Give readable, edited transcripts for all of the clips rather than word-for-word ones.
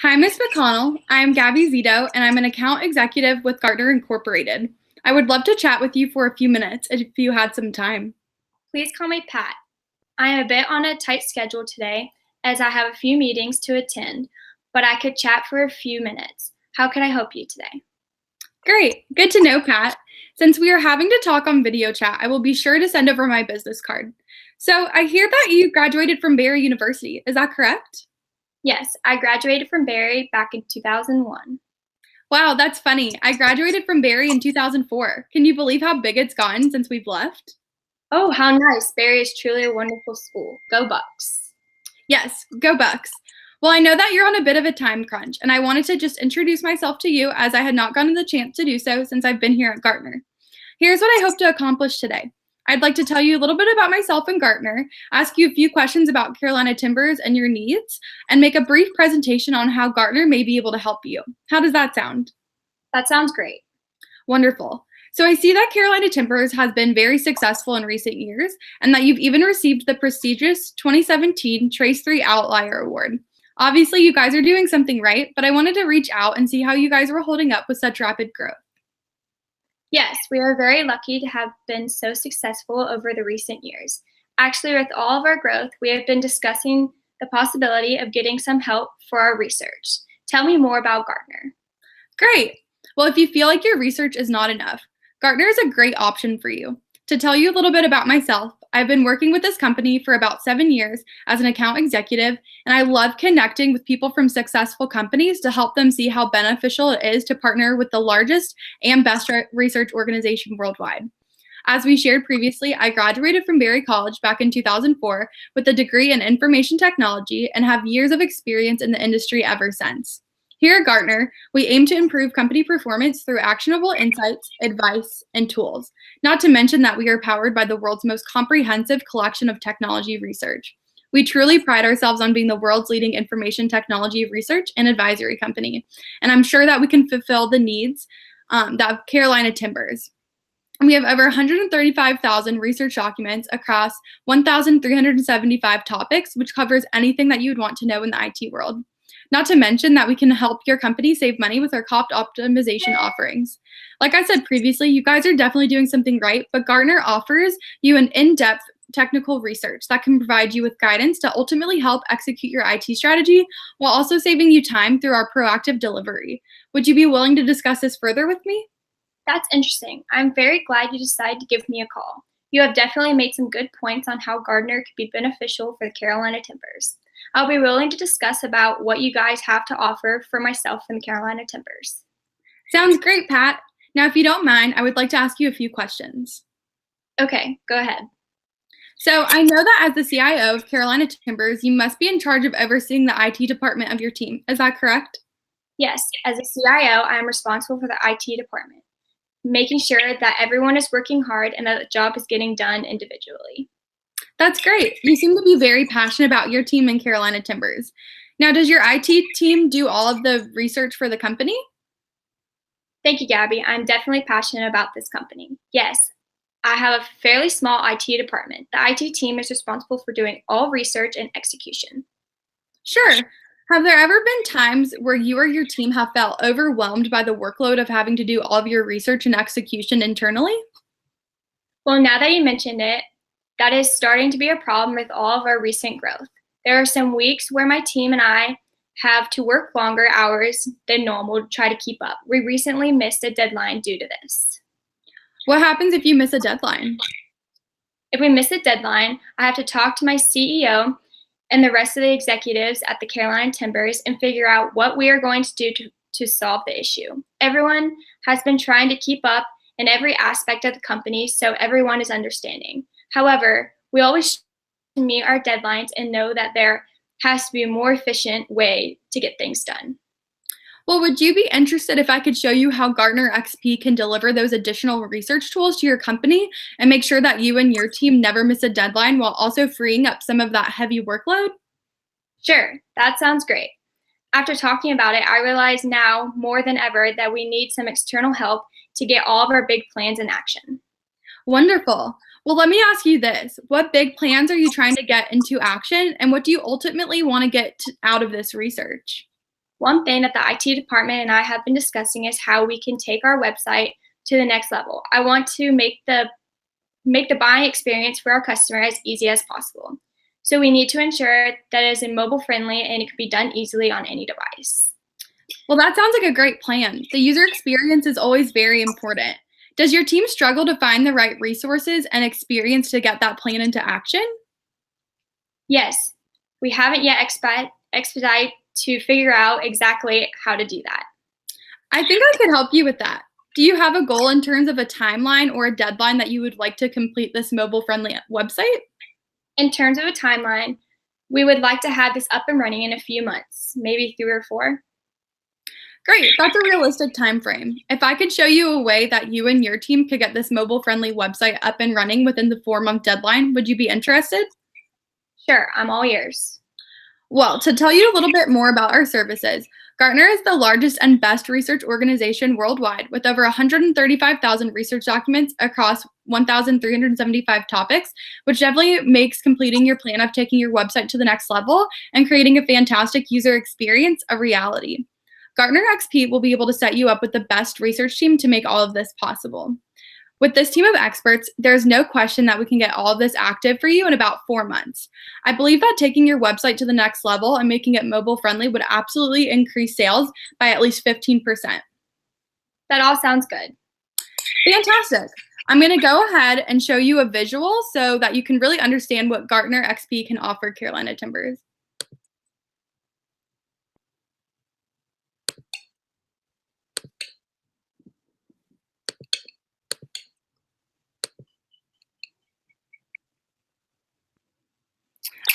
Hi, Ms. McConnell. I am Gabby Zito, and I'm an account executive with Gartner Incorporated. I would love to chat with you for a few minutes if you had some time. Please call me Pat. I am a bit on a tight schedule today as I have a few meetings to attend, but I could chat for a few minutes. How can I help you today? Great. Good to know, Pat. Since we are having to talk on video chat, I will be sure to send over my business card. So I hear that you graduated from Barry University. Is that correct? Yes, I graduated from Barry back in 2001. Wow, that's funny. I graduated from Barry in 2004. Can you believe how big it's gotten since we've left? Oh, how nice. Barry is truly a wonderful school. Go Bucks. Yes, go Bucks. Well, I know that you're on a bit of a time crunch, and I wanted to just introduce myself to you as I had not gotten the chance to do so since I've been here at Gartner. Here's what I hope to accomplish today. I'd like to tell you a little bit about myself and Gartner, ask you a few questions about Carolina Timbers and your needs, and make a brief presentation on how Gartner may be able to help you. How does that sound? That sounds great. Wonderful. So I see that Carolina Timbers has been very successful in recent years, and that you've even received the prestigious 2017 Trace3 Outlier Award. Obviously, you guys are doing something right, but I wanted to reach out and see how you guys were holding up with such rapid growth. Yes, we are very lucky to have been so successful over the recent years. Actually, with all of our growth, we have been discussing the possibility of getting some help for our research. Tell me more about Gartner. Great. Well, if you feel like your research is not enough, Gartner is a great option for you. To tell you a little bit about myself, I've been working with this company for about 7 years as an account executive, and I love connecting with people from successful companies to help them see how beneficial it is to partner with the largest and best research organization worldwide. As we shared previously, I graduated from Barry College back in 2004 with a degree in information technology and have years of experience in the industry ever since. Here at Gartner, we aim to improve company performance through actionable insights, advice, and tools, not to mention that we are powered by the world's most comprehensive collection of technology research. We truly pride ourselves on being the world's leading information technology research and advisory company, and I'm sure that we can fulfill the needs that of Carolina Timbers. We have over 135,000 research documents across 1,375 topics, which covers anything that you would want to know in the IT world. Not to mention that we can help your company save money with our cost optimization offerings. Like I said previously, you guys are definitely doing something right, but Gartner offers you an in-depth technical research that can provide you with guidance to ultimately help execute your IT strategy while also saving you time through our proactive delivery. Would you be willing to discuss this further with me? That's interesting. I'm very glad you decided to give me a call. You have definitely made some good points on how Gartner could be beneficial for the Carolina Timbers. I'll be willing to discuss about what you guys have to offer for myself and the Carolina Timbers. Sounds great, Pat. Now, if you don't mind, I would like to ask you a few questions. Okay, go ahead. So I know that as the CIO of Carolina Timbers, you must be in charge of overseeing the IT department of your team. Is that correct? Yes, as a CIO, I am responsible for the IT department, making sure that everyone is working hard and that the job is getting done individually. That's great. You seem to be very passionate about your team in Carolina Timbers. Now, does your IT team do all of the research for the company? Thank you, Gabby. I'm definitely passionate about this company. Yes, I have a fairly small IT department. The IT team is responsible for doing all research and execution. Sure. Have there ever been times where you or your team have felt overwhelmed by the workload of having to do all of your research and execution internally? Well, now that you mentioned it, that is starting to be a problem with all of our recent growth. There are some weeks where my team and I have to work longer hours than normal to try to keep up. We recently missed a deadline due to this. What happens if you miss a deadline? If we miss a deadline, I have to talk to my CEO and the rest of the executives at the Carolina Timbers and figure out what we are going to do to solve the issue. Everyone has been trying to keep up in every aspect of the company, so everyone is understanding. However, we always meet our deadlines and know that there has to be a more efficient way to get things done. Well, would you be interested if I could show you how Gartner XP can deliver those additional research tools to your company and make sure that you and your team never miss a deadline while also freeing up some of that heavy workload? Sure, that sounds great. After talking about it, I realize now more than ever that we need some external help to get all of our big plans in action. Wonderful. Well, let me ask you this. What big plans are you trying to get into action, and what do you ultimately want to get out of this research? One thing that the IT department and I have been discussing is how we can take our website to the next level. I want to make the buying experience for our customer as easy as possible. So we need to ensure that it is mobile friendly and it can be done easily on any device. Well, that sounds like a great plan. The user experience is always very important. Does your team struggle to find the right resources and experience to get that plan into action? Yes, we haven't yet expedite to figure out exactly how to do that. I think I could help you with that. Do you have a goal in terms of a timeline or a deadline that you would like to complete this mobile-friendly website? In terms of a timeline, we would like to have this up and running in a few months, maybe 3 or 4. Great, that's a realistic time frame. If I could show you a way that you and your team could get this mobile-friendly website up and running within the 4-month deadline, would you be interested? Sure, I'm all ears. Well, to tell you a little bit more about our services, Gartner is the largest and best research organization worldwide with over 135,000 research documents across 1,375 topics, which definitely makes completing your plan of taking your website to the next level and creating a fantastic user experience a reality. Gartner XP will be able to set you up with the best research team to make all of this possible. With this team of experts, there's no question that we can get all of this active for you in about 4 months. I believe that taking your website to the next level and making it mobile friendly would absolutely increase sales by at least 15%. That all sounds good. Fantastic. I'm going to go ahead and show you a visual so that you can really understand what Gartner XP can offer Carolina Timbers.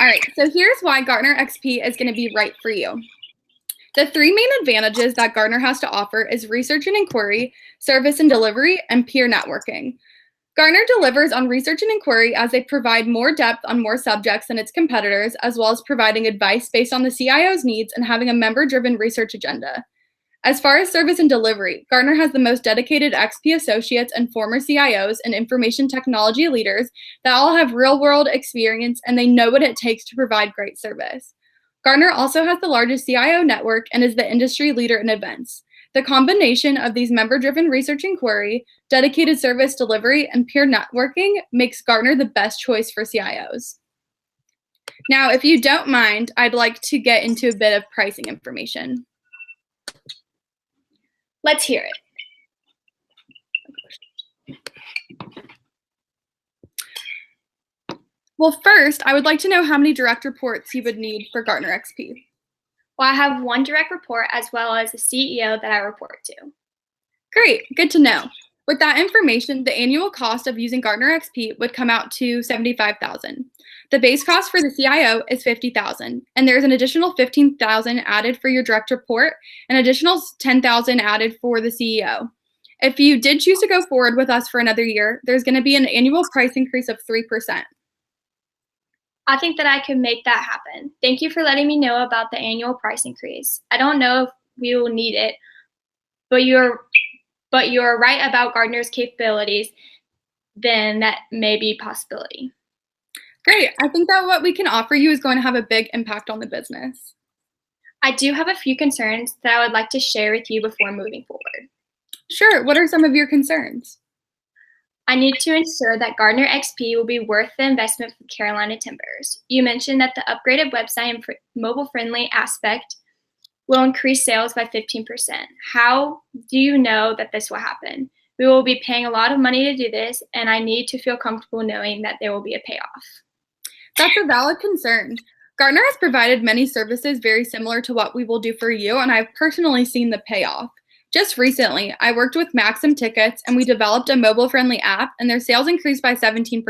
All right, so here's why Gartner XP is going to be right for you. The 3 main advantages that Gartner has to offer is research and inquiry, service and delivery, and peer networking. Gartner delivers on research and inquiry as they provide more depth on more subjects than its competitors, as well as providing advice based on the CIO's needs and having a member-driven research agenda. As far as service and delivery, Gartner has the most dedicated XP associates and former CIOs and information technology leaders that all have real-world experience and they know what it takes to provide great service. Gartner also has the largest CIO network and is the industry leader in events. The combination of these member-driven research inquiry, dedicated service delivery, and peer networking makes Gartner the best choice for CIOs. Now, if you don't mind, I'd like to get into a bit of pricing information. Let's hear it. Well, first, I would like to know how many direct reports you would need for Gartner XP. Well, I have 1 direct report as well as a CEO that I report to. Great, good to know. With that information, the annual cost of using Gartner XP would come out to $75,000. The base cost for the CIO is $50,000, and there's an additional $15,000 added for your direct report, an additional $10,000 added for the CEO. If you did choose to go forward with us for another year, there's going to be an annual price increase of 3%. I think that I can make that happen. Thank you for letting me know about the annual price increase. I don't know if we will need it, but you're right about Gartner's capabilities, then that may be a possibility. Great. I think that what we can offer you is going to have a big impact on the business. I do have a few concerns that I would like to share with you before moving forward. Sure. What are some of your concerns? I need to ensure that Gartner XP will be worth the investment for Carolina Timbers. You mentioned that the upgraded website and mobile-friendly aspect will increase sales by 15%. How do you know that this will happen? We will be paying a lot of money to do this, and I need to feel comfortable knowing that there will be a payoff. That's a valid concern. Gartner has provided many services very similar to what we will do for you, and I've personally seen the payoff. Just recently, I worked with Maxim Tickets, and we developed a mobile-friendly app, and their sales increased by 17%.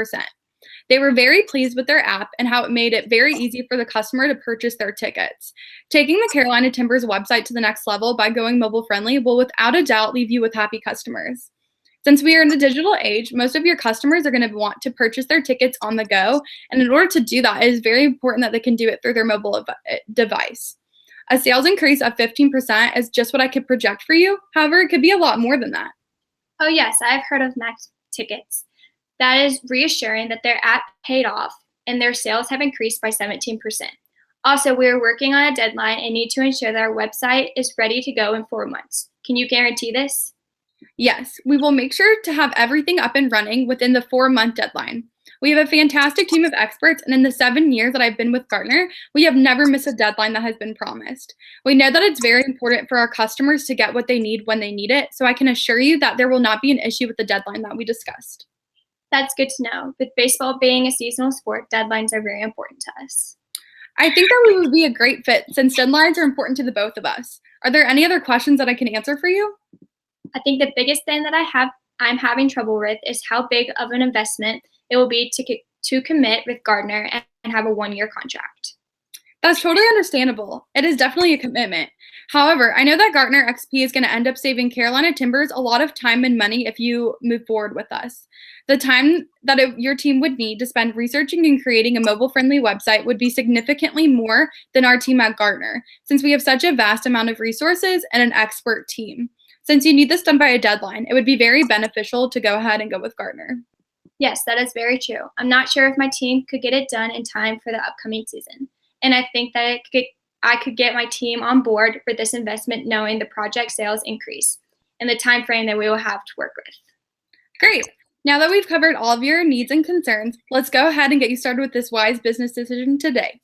They were very pleased with their app and how it made it very easy for the customer to purchase their tickets. Taking the Carolina Timbers website to the next level by going mobile-friendly will without a doubt leave you with happy customers. Since we are in the digital age, most of your customers are going to want to purchase their tickets on the go, and in order to do that, it is very important that they can do it through their mobile device. A sales increase of 15% is just what I could project for you. However, it could be a lot more than that. Oh yes, I've heard of Max Tickets. That is reassuring that their app paid off and their sales have increased by 17%. Also, we are working on a deadline and need to ensure that our website is ready to go in 4 months. Can you guarantee this? Yes, we will make sure to have everything up and running within the 4-month deadline. We have a fantastic team of experts, and in the 7 years that I've been with Gartner, we have never missed a deadline that has been promised. We know that it's very important for our customers to get what they need when they need it, so I can assure you that there will not be an issue with the deadline that we discussed. That's good to know. With baseball being a seasonal sport, deadlines are very important to us. I think that we would be a great fit since deadlines are important to the both of us. Are there any other questions that I can answer for you? I think the biggest thing that I'm having trouble with is how big of an investment it will be to commit with Gardner and have a 1-year contract. That's totally understandable. It is definitely a commitment. However, I know that Gartner XP is going to end up saving Carolina Timbers a lot of time and money if you move forward with us. The time that your team would need to spend researching and creating a mobile-friendly website would be significantly more than our team at Gartner, since we have such a vast amount of resources and an expert team. Since you need this done by a deadline, it would be very beneficial to go ahead and go with Gartner. Yes, that is very true. I'm not sure if my team could get it done in time for the upcoming season. And I think that I could get my team on board for this investment knowing the project sales increase and the time frame that we will have to work with. Great. Now that we've covered all of your needs and concerns, let's go ahead and get you started with this wise business decision today.